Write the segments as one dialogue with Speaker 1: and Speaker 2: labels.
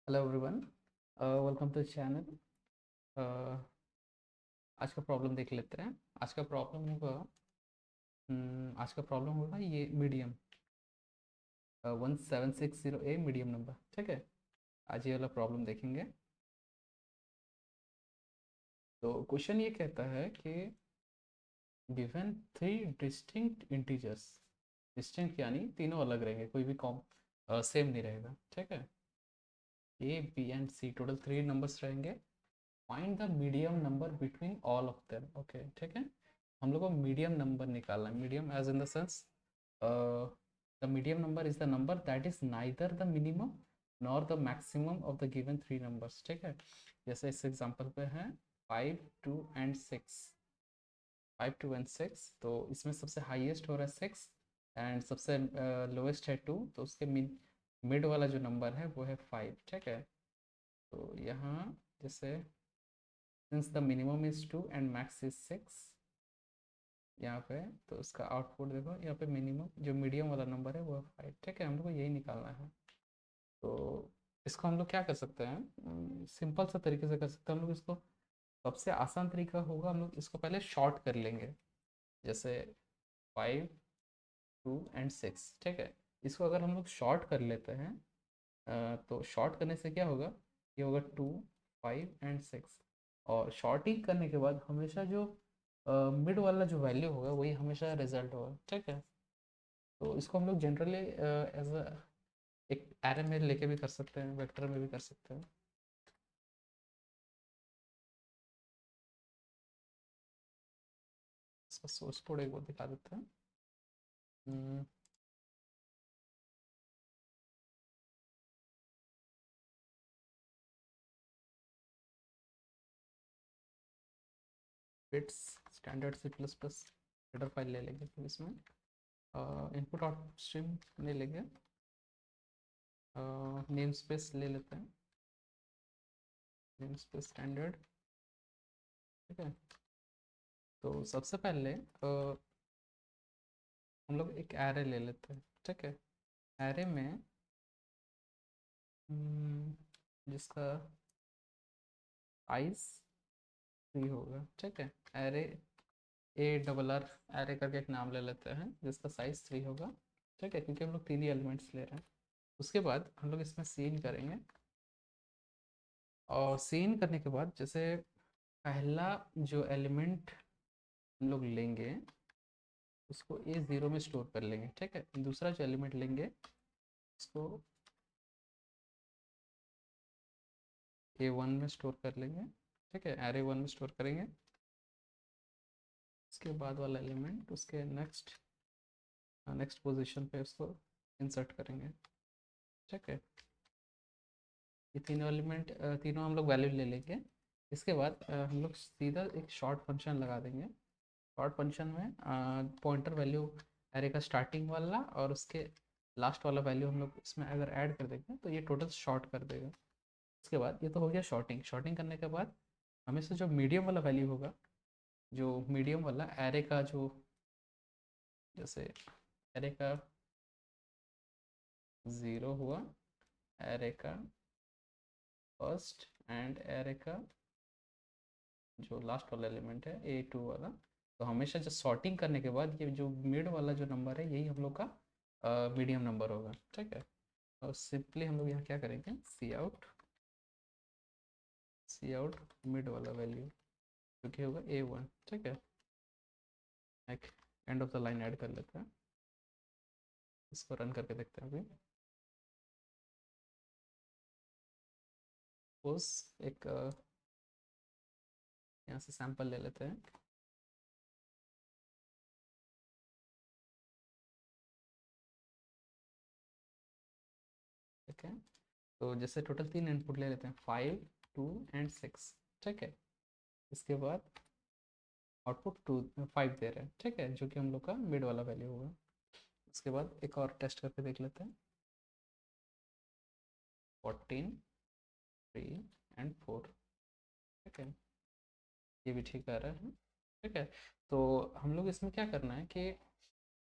Speaker 1: Hello everyone, welcome to channel. आज का problem देख लेते हैं। आज का प्रॉब्लम होगा ये मीडियम 1760 मीडियम नंबर। ठीक है, आज ये वाला प्रॉब्लम देखेंगे। तो क्वेश्चन ये कहता है कि given three distinct integers, distinct यानी तीनों अलग रहेंगे, कोई भी कॉम सेम नहीं रहेगा। ठीक है, A B and C total three numbers रहेंगे। Find the medium number between all of them. Okay, ठीक है, हम लोग को मीडियम नंबर निकालना है। Medium as in the sense the medium number is the number that is neither the minimum nor the maximum of the given three numbers. ठीक है, जैसे इस एग्जांपल पे है 5 2 एंड 6, 5 2 एंड 6। तो इसमें सबसे हाईएस्ट हो रहा है 6 एंड सबसे लोएस्ट है 2, तो उसके मिड वाला जो नंबर है वो है 5। ठीक है, तो यहाँ जैसे since the minimum is 2 and max is 6 यहाँ पे, तो उसका आउटपुट देखो, यहाँ पे मिनिमम जो मीडियम वाला नंबर है वो है 5। ठीक है, हम लोग को यही निकालना है। तो इसको हम लोग क्या कर सकते हैं, सिंपल सा तरीके से कर सकते हैं हम लोग इसको। सबसे आसान तरीका होगा, हम लोग इसको पहले शॉर्ट कर लेंगे। जैसे 5 2 एंड 6। ठीक है, इसको अगर हम लोग शॉर्ट कर लेते हैं तो शॉर्ट करने से क्या होगा, ये होगा 2 5 एंड 6। और शॉर्टिंग करने के बाद हमेशा जो मिड वाला जो वैल्यू होगा वही हमेशा रिजल्ट होगा। ठीक है, तो इसको हम लोग जनरली एज अ एक एरे में लेके भी कर सकते हैं, वेक्टर में भी कर सकते हैं। इसका सोर्स कोड एक बार दिखा देते हैं। Bits standard C++ header file ले लेंगे, फिर इसमें इनपुट आउटपुट स्ट्रीम ले लेंगे, नेम स्पेस ले लेते हैं, नेम स्पेस स्टैंडर्ड। ठीक है, तो सबसे पहले हम लोग एक एरे ले लेते हैं। ठीक है, एरे में जिसका साइज 3 होगा। ठीक है, एरे ARR एरे करके एक नाम ले लेते हैं जिसका साइज 3 होगा। ठीक है, क्योंकि हम लोग तीन ही एलिमेंट्स ले रहे हैं। उसके बाद हम लोग इसमें सीन करेंगे, और सीन करने के बाद जैसे पहला जो एलिमेंट हम लोग लेंगे उसको A0 में स्टोर कर लेंगे। ठीक है, दूसरा जो एलिमेंट लेंगे उसको A1 में स्टोर कर लेंगे। ठीक है, एरे 1 में स्टोर करेंगे। उसके बाद वाला एलिमेंट उसके नेक्स्ट नेक्स्ट पोजीशन पे उसको इंसर्ट करेंगे। ठीक है, ये तीनों एलिमेंट तीनों हम लोग वैल्यू ले लेंगे। इसके बाद हम लोग सीधा एक शॉर्ट फंक्शन लगा देंगे। शॉर्ट फंक्शन में पॉइंटर वैल्यू एरे का स्टार्टिंग वाला और उसके लास्ट वाला वैल्यू हम लोग इसमें अगर ऐड कर देंगे तो ये टोटल शॉर्ट कर देगा। उसके बाद ये तो हो गया शॉर्टिंग। शॉर्टिंग करने के बाद हमें से जो मीडियम वाला वैल्यू होगा, जो मीडियम वाला एरे का जो, जैसे एरे का 0 हुआ, एरे का फर्स्ट एंड एरे का जो लास्ट वाला एलिमेंट है A2 वाला, तो हमेशा जो सॉर्टिंग करने के बाद ये जो मिड वाला जो नंबर है यही हम लोग का मीडियम नंबर होगा। ठीक है, और सिंपली हम लोग यहाँ क्या करेंगे, सी आउट मिड वाला वैल्यू जो कि होगा A1। ठीक है, एक end of the line add कर लेते हैं, इसको रन करके देखते हैं अभी। सपोज एक यहाँ से सैंपल ले लेते हैं। ठीक है, तो जैसे टोटल तीन इनपुट ले लेते हैं, 5 2 एंड 6। ठीक है, इसके बाद आउटपुट 5 दे रहे हैं। ठीक है, जो कि हम लोग का मिड वाला वैल्यू होगा। उसके बाद एक और टेस्ट करके देख लेते हैं, 14 3 एंड 4। ठीक है, ये भी ठीक आ रहा है। ठीक है, तो हम लोग इसमें क्या करना है कि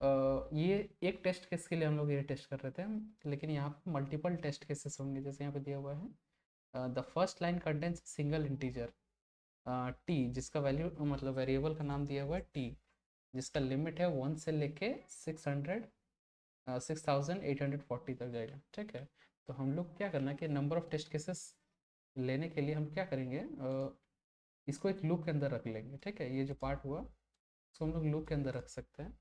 Speaker 1: ये एक टेस्ट केस के लिए हम लोग ये टेस्ट कर रहे थे, लेकिन यहाँ पर मल्टीपल टेस्ट केसेस होंगे जैसे यहाँ पे दिया हुआ है। The first line contains single integer T, जिसका वैल्यू मतलब वेरिएबल का नाम दिया हुआ है टी, जिसका लिमिट है 1 से लेके 6840 तक जाएगा। ठीक है, तो हम लोग क्या करना है कि नंबर ऑफ टेस्ट केसेस लेने के लिए हम क्या करेंगे, इसको एक लूप के अंदर रख लेंगे। ठीक है, ये जो पार्ट हुआ इसको हम लोग लूप के अंदर रख सकते हैं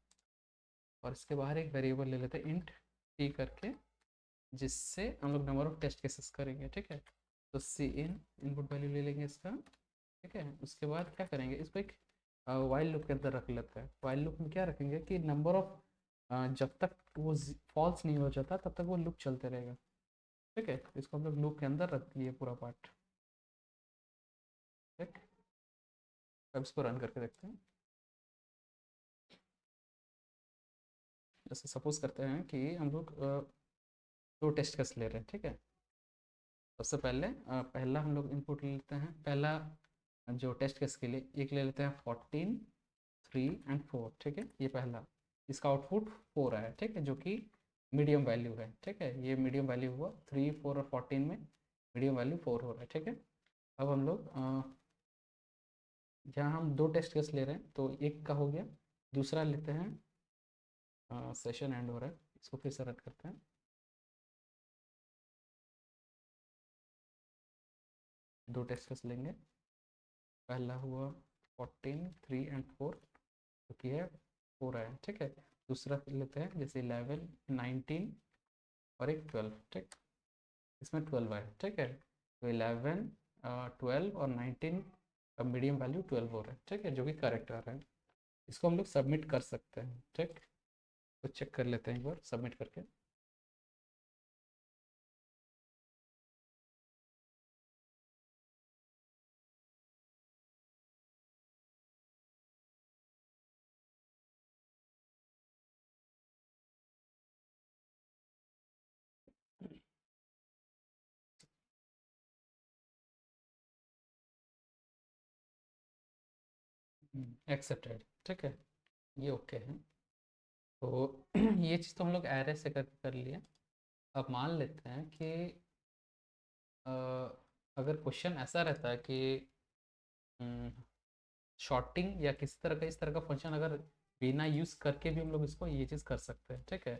Speaker 1: और इसके बाहर एक वेरिएबल ले लेते हैं इंट टी करके, जिससे हम लोग नंबर ऑफ टेस्ट केसेस करेंगे। ठीक है, तो सी इन इनपुट वैल्यू ले लेंगे इसका। ठीक है, उसके बाद क्या करेंगे, इसको एक वाइल लूप के अंदर रख लेते हैं। वाइल लूप में क्या रखेंगे कि नंबर ऑफ जब तक वो फॉल्स नहीं हो जाता तब तक वो लूप चलते रहेगा। ठीक है, इसको हम लोग लूप के अंदर रख दिए पूरा पार्ट। ठीक, अब इसको रन करके देखते हैं। जैसे सपोज करते हैं कि हम लोग दो टेस्ट केस ले रहे हैं। ठीक है, सबसे पहले पहला हम लोग इनपुट ले लेते हैं। पहला जो टेस्ट केस के लिए एक ले लेते हैं 14, 3 एंड 4। ठीक है, ये पहला, इसका आउटपुट 4 आया है। ठीक है, जो कि मीडियम वैल्यू है। ठीक है, ये मीडियम वैल्यू हुआ 3, 4 और 14 में मीडियम वैल्यू 4 हो रहा है। ठीक है, अब हम लोग यहाँ हम दो टेस्ट केस ले रहे हैं तो एक का हो गया, दूसरा लेते हैं, सेशन एंड हो रहा है, इसको फिर से रन करते हैं। दो टेस्ट केस लेंगे, पहला हुआ 14, 3 एंड 4, जो कि है 4 आया। ठीक है, दूसरा लेते हैं जैसे 11, 19 और एक 12। ठीक, इसमें 12 आया। ठीक है, तो 11, 12 और 19 का मीडियम वैल्यू 12 हो रहा है। ठीक है, जो कि करेक्ट आ रहा है। इसको हम लोग सबमिट कर सकते हैं। ठीक, तो चेक कर लेते हैं एक बार सबमिट करके। एक्सेप्टेड। ठीक है, ये ओके है। तो ये चीज़ तो हम लोग एरे से कर लिए। अब मान लेते हैं कि अ, अगर क्वेश्चन ऐसा रहता है कि शॉर्टिंग या किसी तरह का इस तरह का फंक्शन अगर बिना यूज़ करके भी हम लोग इसको ये चीज़ कर सकते हैं। ठीक है,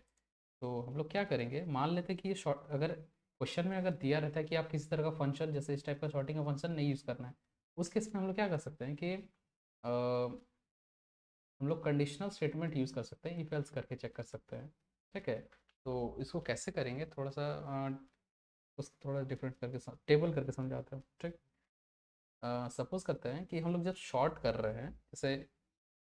Speaker 1: तो हम लोग क्या करेंगे, मान लेते हैं कि ये शॉर्ट अगर क्वेश्चन में अगर दिया रहता है कि आप किसी तरह का फंक्शन जैसे इस टाइप का शॉर्टिंग का फंक्शन नहीं यूज़ करना है, उस केस में हम लोग क्या कर सकते हैं कि हम लोग कंडीशनल स्टेटमेंट यूज़ कर सकते हैं, इफ एल्स करके चेक कर सकते हैं। ठीक है, तो इसको कैसे करेंगे, थोड़ा सा उसको थोड़ा डिफरेंट करके टेबल करके समझाते हैं। ठीक, सपोज करते हैं कि हम लोग जब शॉर्ट कर रहे हैं, जैसे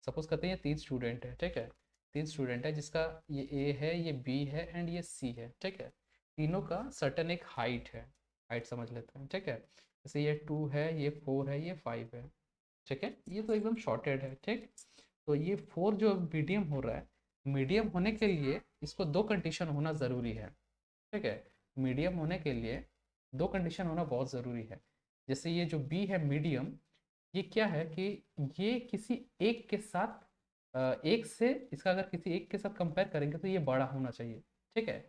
Speaker 1: सपोज करते हैं ये 3 स्टूडेंट है। ठीक है, 3 स्टूडेंट है जिसका ये ए है, ये बी है एंड ये सी है। ठीक है, तीनों का सर्टन एक हाइट है, हाइट समझ लेते हैं। ठीक है, जैसे ये 2 है, ये 4 है, ये 5 है। ठीक है, ये तो एकदम शॉर्टेड है। ठीक, तो ये 4 जो मीडियम हो रहा है, मीडियम होने के लिए इसको दो कंडीशन होना ज़रूरी है। ठीक है, मीडियम होने के लिए दो कंडीशन होना बहुत ज़रूरी है। जैसे ये जो बी है मीडियम, ये क्या है कि ये किसी एक के साथ एक से इसका अगर किसी एक के साथ कंपेयर करेंगे तो ये बड़ा होना चाहिए। ठीक है,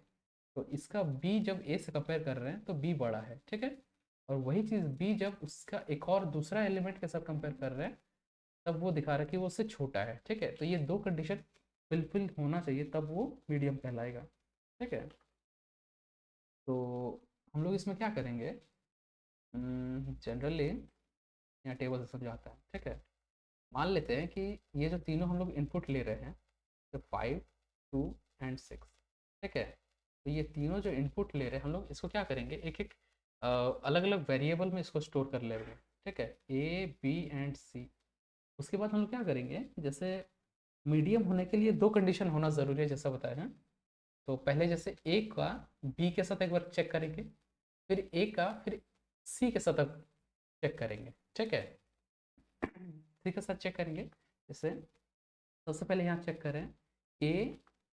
Speaker 1: तो इसका बी जब ए से कंपेयर कर रहे हैं तो बी बड़ा है। ठीक है, और वही चीज़ बी जब उसका एक और दूसरा एलिमेंट के साथ कंपेयर कर रहे हैं तब वो दिखा रहा है कि वो उससे छोटा है। ठीक है, तो ये दो कंडीशन फुलफिल होना चाहिए तब वो मीडियम कहलाएगा। ठीक है, तो हम लोग इसमें क्या करेंगे, जनरली यहाँ टेबल से समझाता है। ठीक है, मान लेते हैं कि ये जो तीनों हम लोग इनपुट ले रहे हैं, तो 5, 2 एंड 6। ठीक है, तो ये तीनों जो इनपुट ले रहे हैं हम लोग इसको क्या करेंगे, एक एक अलग अलग वेरिएबल में इसको स्टोर कर लेंगे। ठीक है, ए बी एंड सी। उसके बाद हम लोग क्या करेंगे, जैसे मीडियम होने के लिए दो कंडीशन होना ज़रूरी है जैसा बताया है। तो पहले जैसे ए का बी के साथ एक बार चेक करेंगे, फिर ए का फिर सी के साथ चेक करेंगे। ठीक है, सी के साथ चेक करेंगे। जैसे सबसे पहले यहाँ चेक करें, A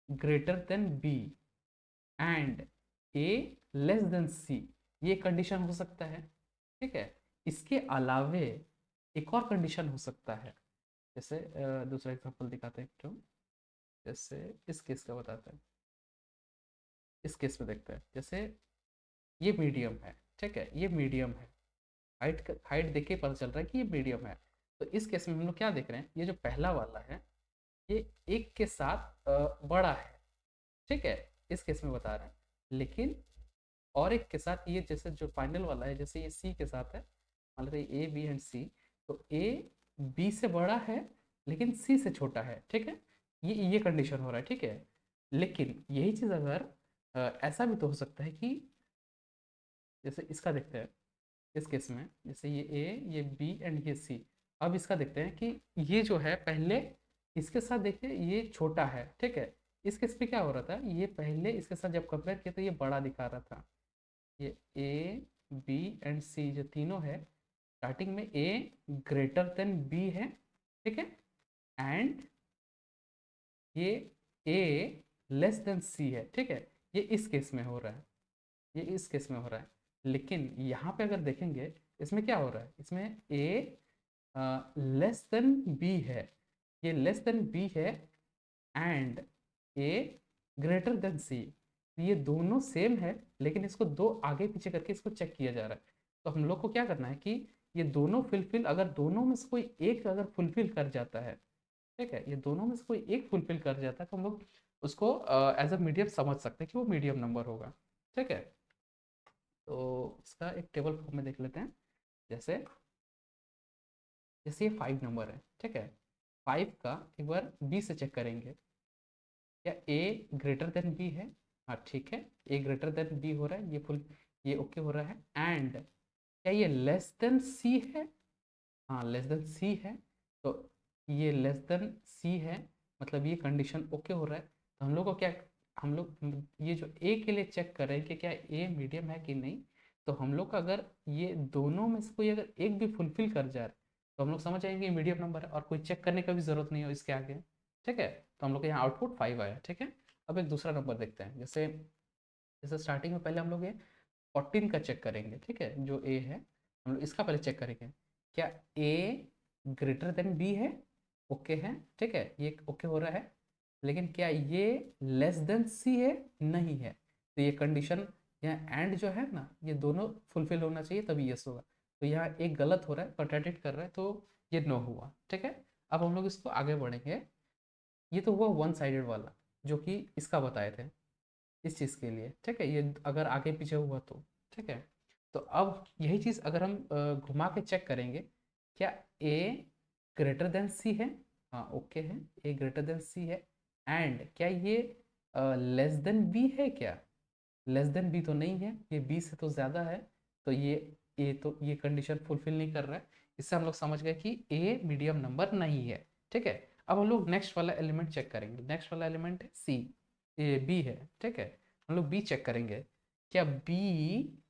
Speaker 1: greater than B and A less than C, ये कंडीशन हो सकता है। ठीक है, इसके अलावे एक और कंडीशन हो सकता है। जैसे दूसरा एग्जांपल दिखाते हैं तो जैसे इस केस का बताते हैं। इस केस में देखते हैं, जैसे ये मीडियम है। ठीक है, ये मीडियम है। हाइट देख के पता चल रहा है कि ये मीडियम है। तो इस केस में हम लोग क्या देख रहे हैं, ये जो पहला वाला है ये एक के साथ बड़ा है, ठीक है, इस केस में बता रहे हैं। लेकिन और एक के साथ ये जैसे जो फाइनल वाला है, जैसे ये सी के साथ है, मान लीजिए ए बी एंड सी, तो ए बी से बड़ा है लेकिन सी से छोटा है, ठीक है, ये कंडीशन हो रहा है, ठीक है। लेकिन यही चीज़ अगर ऐसा भी तो हो सकता है कि जैसे इसका देखते हैं, इस केस में जैसे ये ए, ये बी एंड ये सी। अब इसका देखते हैं कि ये जो है पहले इसके साथ देखिए ये छोटा है, ठीक है। इस केस पे क्या हो रहा था, ये पहले इसके साथ जब कंपेयर किया तो ये बड़ा दिखा रहा था। ये ए बी एंड सी जो तीनों है, स्टार्टिंग में ए ग्रेटर देन बी है, ठीक है, एंड ये ए लेस देन सी है, ठीक है। ये इस केस में हो रहा है, ये इस केस में हो रहा है। लेकिन यहाँ पे अगर देखेंगे इसमें क्या हो रहा है, इसमें ए लेस देन बी है, ये लेस देन बी है, and A greater than C. ये दोनों सेम है लेकिन इसको दो आगे पीछे करके इसको चेक किया जा रहा है। तो हम लोग को क्या करना है कि ये दोनों फुलफिल, अगर दोनों में से कोई एक अगर फुलफिल कर जाता है, ठीक है, ये दोनों में से कोई एक फुलफिल कर जाता है तो हम लोग उसको एज अ मीडियम समझ सकते हैं कि वो मीडियम नंबर होगा, ठीक है। तो इसका एक टेबल फॉर्म में देख लेते हैं। जैसे जैसे ये 5 नंबर है, ठीक है, 5 का एक बार बी से चेक करेंगे, क्या ए ग्रेटर देन बी है? हाँ ठीक है, ए ग्रेटर देन बी हो रहा है, ये फुल, ये ओके हो रहा है। एंड क्या ये लेस देन सी है? हाँ लेस देन सी है, तो ये लेस देन सी है, मतलब ये कंडीशन ओके हो रहा है। तो हम लोग को क्या, हम लोग ये जो ए के लिए चेक कर रहे हैं कि क्या ए मीडियम है कि नहीं। तो हम लोग का अगर ये दोनों में से कोई अगर एक भी फुलफिल कर जा रहा है तो हम लोग समझ जाएंगे मीडियम नंबर है और कोई चेक करने का भी जरूरत नहीं हो इसके आगे, ठीक है। तो हम लोग के यहाँ आउटपुट 5 आया, ठीक है। अब एक दूसरा नंबर देखते हैं। जैसे जैसे स्टार्टिंग में पहले हम लोग ये 14 का चेक करेंगे, ठीक है, जो ए है हम लोग इसका पहले चेक करेंगे, क्या ए ग्रेटर देन बी है? ओके है, ठीक है, ये ओके हो रहा है। लेकिन क्या ये लेस देन सी है? नहीं है। तो ये कंडीशन यहाँ एंड जो है ना, ये दोनों फुलफिल होना चाहिए तभी यस होगा। तो यहाँ एक गलत हो रहा है, कॉन्ट्राडिक्ट कर रहा है, तो ये नो हुआ, ठीक है। अब हम लोग इसको आगे बढ़ेंगे। ये तो हुआ वन साइडेड वाला जो कि इसका बताए थे इस चीज़ के लिए, ठीक है, ये अगर आगे पीछे हुआ तो, ठीक है। तो अब यही चीज़ अगर हम घुमा के चेक करेंगे, क्या ए ग्रेटर देन सी है? हाँ ओके है, ए ग्रेटर देन सी है। एंड क्या ये लेस देन बी है? क्या लेस देन बी तो नहीं है, ये बी से तो ज़्यादा है। तो ये तो ये कंडीशन फुलफिल नहीं कर रहा है। इससे हम लोग समझ गए कि ए मीडियम नंबर नहीं है, ठीक है। अब हम लोग नेक्स्ट वाला एलिमेंट चेक करेंगे। नेक्स्ट वाला एलिमेंट है सी, ये बी है, ठीक है। हम लोग बी चेक करेंगे, क्या बी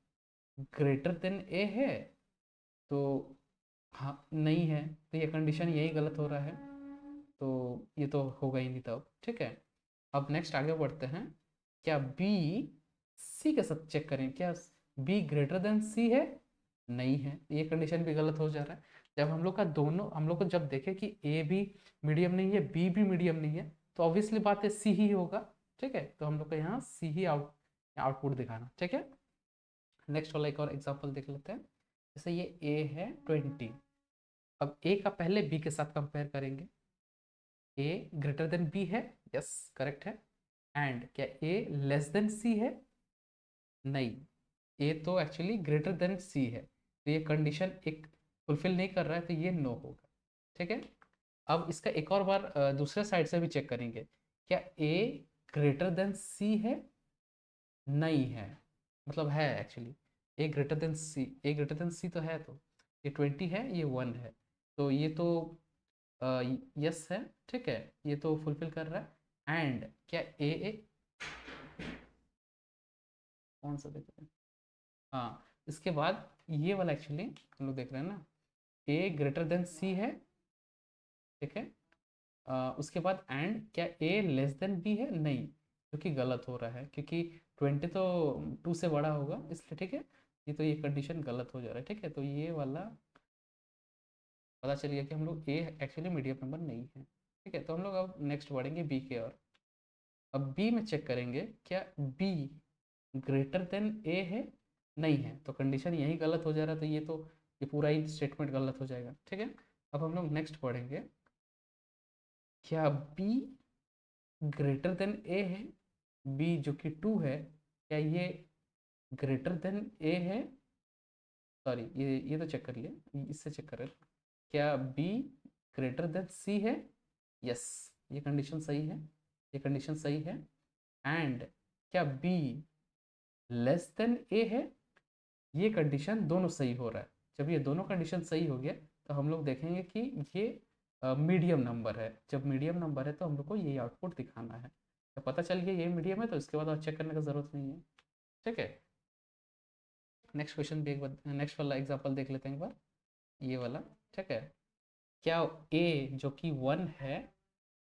Speaker 1: ग्रेटर देन ए है? तो हाँ नहीं है, तो ये कंडीशन यही गलत हो रहा है, तो ये तो होगा ही नहीं तब, ठीक है। अब नेक्स्ट आगे बढ़ते हैं। क्या बी सी के साथ चेक करें, क्या बी ग्रेटर देन सी है? नहीं है, ये कंडीशन भी गलत हो जा रहा है। जब हम लोग का दोनों, हम लोग को जब देखे कि ए भी मीडियम नहीं है, बी भी मीडियम नहीं है, तो ऑब्वियसली बात है सी ही होगा, ठीक है। तो हम लोग का यहाँ सी ही आउटपुट दिखाना, ठीक है। नेक्स्ट वाला एक और एग्जांपल देख लेते हैं। जैसे ये ए है 20, अब ए का पहले बी के साथ कंपेयर करेंगे। ए ग्रेटर देन बी है, यस करेक्ट है। एंड क्या ए लेस देन सी है? नहीं, ए तो एक्चुअली ग्रेटर देन सी है, तो ये कंडीशन एक फुलफिल नहीं कर रहा है, तो ये नो होगा, ठीक है। अब इसका एक और बार दूसरे साइड से भी चेक करेंगे, क्या ए ग्रेटर देन सी है? नहीं है, मतलब है एक्चुअली ए ग्रेटर देन सी, ए ग्रेटर देन सी तो है, तो ये 20 है, ये 1 है, तो ये तो यस है, ठीक है, ये तो फुलफिल कर रहा है। एंड क्या ए कौन सा देख रहे हैं, हाँ इसके बाद ये वाला एक्चुअली हम लोग देख रहे हैं ना, ए ग्रेटर देन सी है, ठीक है। उसके बाद एंड क्या ए लेस देन बी है? नहीं, क्योंकि गलत हो रहा है, क्योंकि 20 तो 2 से बड़ा होगा इसलिए, ठीक है। ये तो ये कंडीशन गलत हो जा रहा है, ठीक है। तो ये वाला पता चल गया कि हम लोग ए एक्चुअली मीडियम नंबर नहीं है, ठीक है। तो हम लोग अब नेक्स्ट बढ़ेंगे बी के और। अब बी में चेक करेंगे, क्या बी ग्रेटर देन ए है? नहीं है, तो कंडीशन यही गलत हो जा रहा है, तो ये पूरा ही स्टेटमेंट गलत हो जाएगा। ठीक है, अब हम लोग नेक्स्ट पढ़ेंगे, क्या बी ग्रेटर देन ए है? बी जो कि 2 है, क्या ये ग्रेटर देन ए है? सॉरी, ये तो चेक कर लिया, इससे चेक कर रहे थे। क्या बी ग्रेटर देन सी है? यस, ये कंडीशन सही है, ये कंडीशन सही है। एंड क्या बी लेस देन ए है? ये कंडीशन दोनों सही हो रहा है। जब ये दोनों कंडीशन सही हो गया, तो हम लोग देखेंगे कि ये मीडियम नंबर है। जब मीडियम नंबर है तो हम लोग को ये आउटपुट दिखाना है। तो पता चल गया ये मीडियम है, तो इसके बाद और चेक करने का ज़रूरत नहीं है। ठीक है, नेक्स्ट क्वेश्चन भी एक बार, नेक्स्ट वाला एग्जांपल देख लेते हैं एक बार, ये वाला। ठीक है, क्या ए जो कि 1 है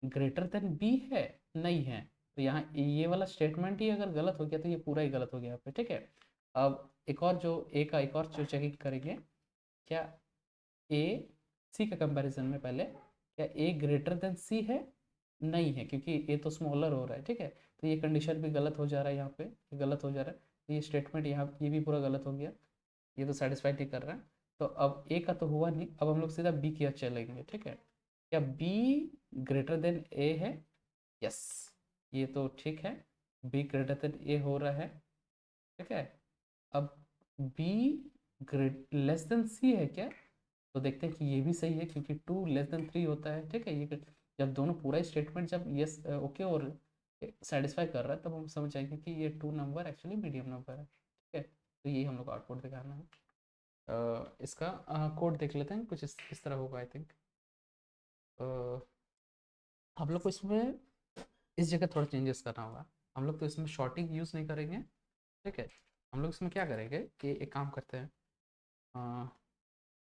Speaker 1: ग्रेटर देन बी है? नहीं है, तो यहाँ ये वाला स्टेटमेंट ही अगर गलत हो गया तो ये पूरा ही गलत हो गया यहाँ पे। ठीक है, अब एक और जो ए का एक और जो चेकिंग करेंगे, क्या ए सी का कंपैरिजन में पहले, क्या ए ग्रेटर देन सी है? नहीं है, क्योंकि ए तो स्मॉलर हो रहा है। ठीक है, तो ये कंडीशन भी गलत हो जा रहा है, यहाँ पे ये गलत हो जा रहा है, तो ये स्टेटमेंट यहाँ ये भी पूरा गलत हो गया, ये तो सेटिस्फाई नहीं कर रहा है। तो अब ए का तो हुआ नहीं, अब हम लोग सीधा बी की ओर चलेंगे। ठीक है, क्या बी ग्रेटर देन ए है? यस, ये तो ठीक है, बी ग्रेटर देन ए हो रहा है। ठीक है, अब be great less than C है क्या? तो देखते हैं कि ये भी सही है, क्योंकि 2 लेस देन 3 होता है। ठीक है, ये जब दोनों पूरा स्टेटमेंट जब यस ओके और सेटिस्फाई कर रहा है, तब हम समझ जाएंगे कि ये 2 नंबर एक्चुअली मीडियम नंबर है। ठीक है, तो यही हम लोग को आउटपुट दिखाना है। इसका कोड देख लेते हैं, कुछ इस तरह होगा आई थिंक। हम लोग को इसमें इस जगह थोड़ा चेंजेस करना होगा। हम लोग तो इसमें शॉर्टिंग यूज़ नहीं करेंगे। ठीक है, हम लोग इसमें क्या करेंगे कि एक काम करते हैं,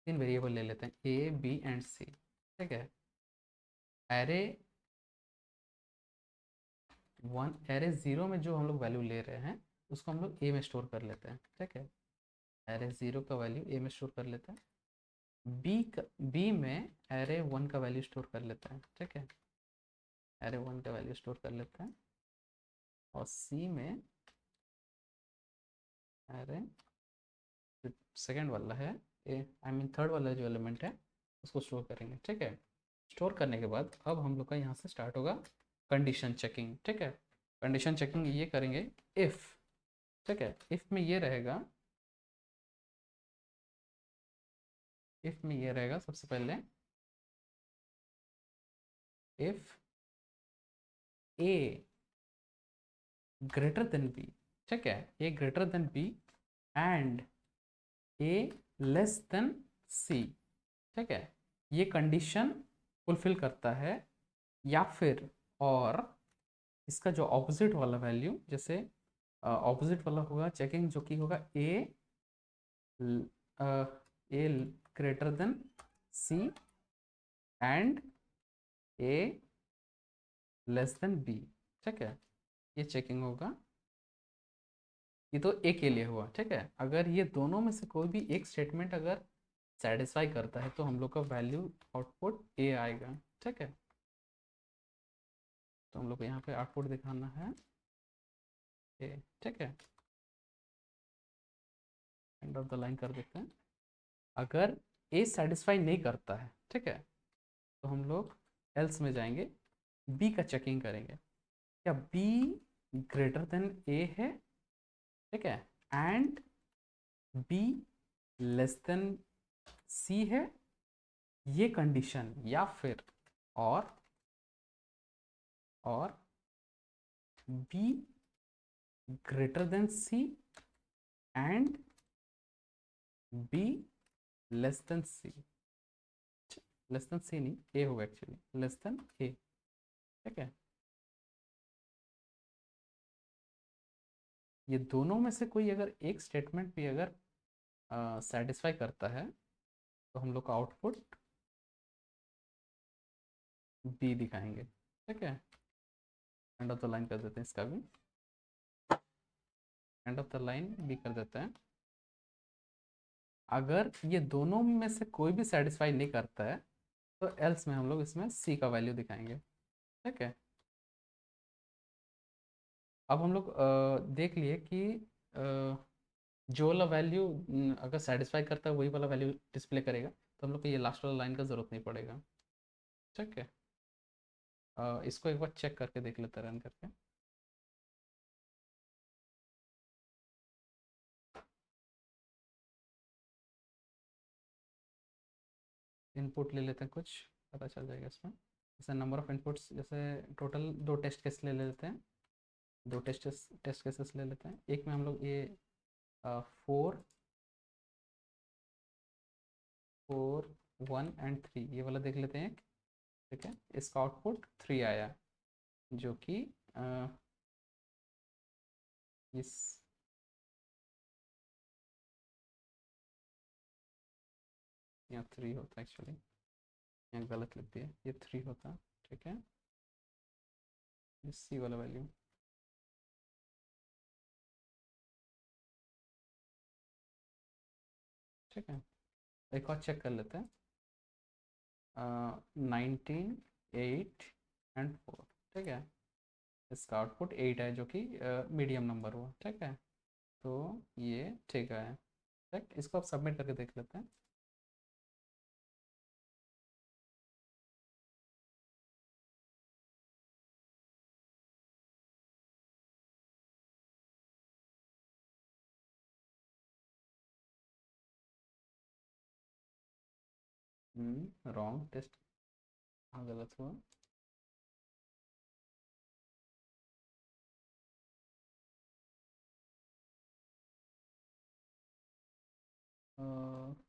Speaker 1: 3 वेरिएबल ले लेते हैं, ए बी एंड सी। ठीक है, एरे 1 एरे 0 में जो हम लोग वैल्यू ले रहे हैं, उसको हम लोग ए में स्टोर कर लेते हैं। ठीक है, एरे 0 का वैल्यू ए में स्टोर कर लेते हैं। बी में एरे 1 का वैल्यू स्टोर कर लेते हैं। ठीक है, एरे 1 का वैल्यू स्टोर कर लेते हैं। और सी में एरे सेकेंड वाला है, आई मीन थर्ड वाला जो एलिमेंट है, उसको स्टोर करेंगे। ठीक है, स्टोर करने के बाद अब हम लोग का यहाँ से स्टार्ट होगा कंडीशन चेकिंग। ठीक है, कंडीशन चेकिंग ये करेंगे इफ़। ठीक है, इफ़ में ये रहेगा, इफ़ में ये रहेगा सबसे पहले, if A greater than B. ठीक है, A greater than B and A less than C. ठीक है, ये कंडीशन फुलफिल करता है, या फिर और इसका जो ऑपोजिट वाला वैल्यू, जैसे ऑपोजिट वाला होगा चेकिंग जो कि होगा A A greater than C and A less than B. ठीक है, ये चेकिंग होगा, ये तो ए के लिए हुआ। ठीक है, अगर ये दोनों में से कोई भी एक स्टेटमेंट अगर सेटिस्फाई करता है, तो हम लोग का वैल्यू आउटपुट ए आएगा। ठीक है, तो हम लोग को यहाँ पे आउटपुट दिखाना है ए। ठीक है, एंड ऑफ द लाइन कर देते हैं। अगर ए सेटिस्फाई नहीं करता है, ठीक है, तो हम लोग एल्स में जाएंगे, बी का चेकिंग करेंगे, क्या बी ग्रेटर देन ए है? ठीक है, and B less than C है, ये कंडीशन, या फिर और B greater than C and B less than C. Less than C नहीं, ए होगा एक्चुअली, लेस देन ए। ठीक है, ये दोनों में से कोई अगर एक स्टेटमेंट भी अगर सेटिस्फाई करता है, तो हम लोग का आउटपुट बी दिखाएंगे। ठीक है, एंड ऑफ द लाइन कर देते हैं, इसका भी एंड ऑफ द लाइन भी कर देते हैं। अगर ये दोनों में से कोई भी सेटिस्फाई नहीं करता है, तो एल्स में हम लोग इसमें सी का वैल्यू दिखाएंगे। ठीक है, अब हम लोग देख लिए कि जो वाला वैल्यू अगर सेटिस्फाई करता है वही वाला वैल्यू डिस्प्ले करेगा, तो हम लोग को ये लास्ट वाला लाइन का ज़रूरत नहीं पड़ेगा। ठीक है, इसको एक बार चेक करके देख लेते हैं रन करके। इनपुट ले लेते हैं, कुछ पता चल जाएगा इसमें। जैसे नंबर ऑफ इनपुट्स, जैसे टोटल दो टेस्ट केस ले लेते हैं, दो टेस्ट केसेस ले लेते हैं। एक में हम लोग ये 4 4 1 एंड 3 ये वाला देख लेते हैं एक। ठीक है, इसका आउटपुट 3 आया, जो कि इस यहाँ 3 होता है एक्चुअली, यहाँ गलत लिख दिया, ये 3 होता। ठीक है, इस सी वाला वैल्यू। ठीक है, एक और चेक कर लेते हैं। 19 8 एंड 4। ठीक है, इसका आउटपुट 8 है, जो कि मीडियम नंबर हुआ। ठीक है, तो ये ठीक है। ठीक, इसको आप सबमिट करके देख लेते हैं। रॉन्ग टेस्ट, हाँ गलत हुआ।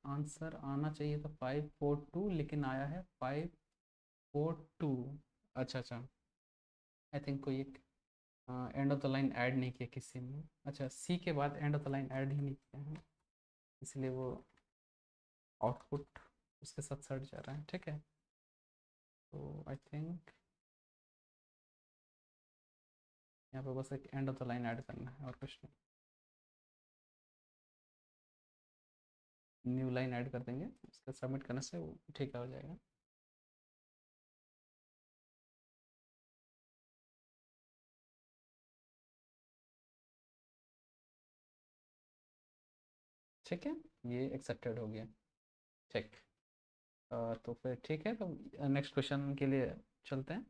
Speaker 1: आंसर आना चाहिए था 542, लेकिन आया है 542। अच्छा अच्छा, आई थिंक कोई एक end of the line add नहीं किया किसी में। अच्छा, सी के बाद end of the line add ही नहीं किया है, इसलिए वो आउटपुट उसके साथ सट जा रहा है। ठीक है, तो आई थिंक यहाँ पे बस एक end of the line add करना है और कुछ नहीं। न्यू लाइन ऐड कर देंगे, उसका सबमिट करने से वो ठीक हो जाएगा। ठीक है, ये एक्सेप्टेड हो गया। ठीक, तो फिर ठीक है, तो नेक्स्ट क्वेश्चन के लिए चलते हैं।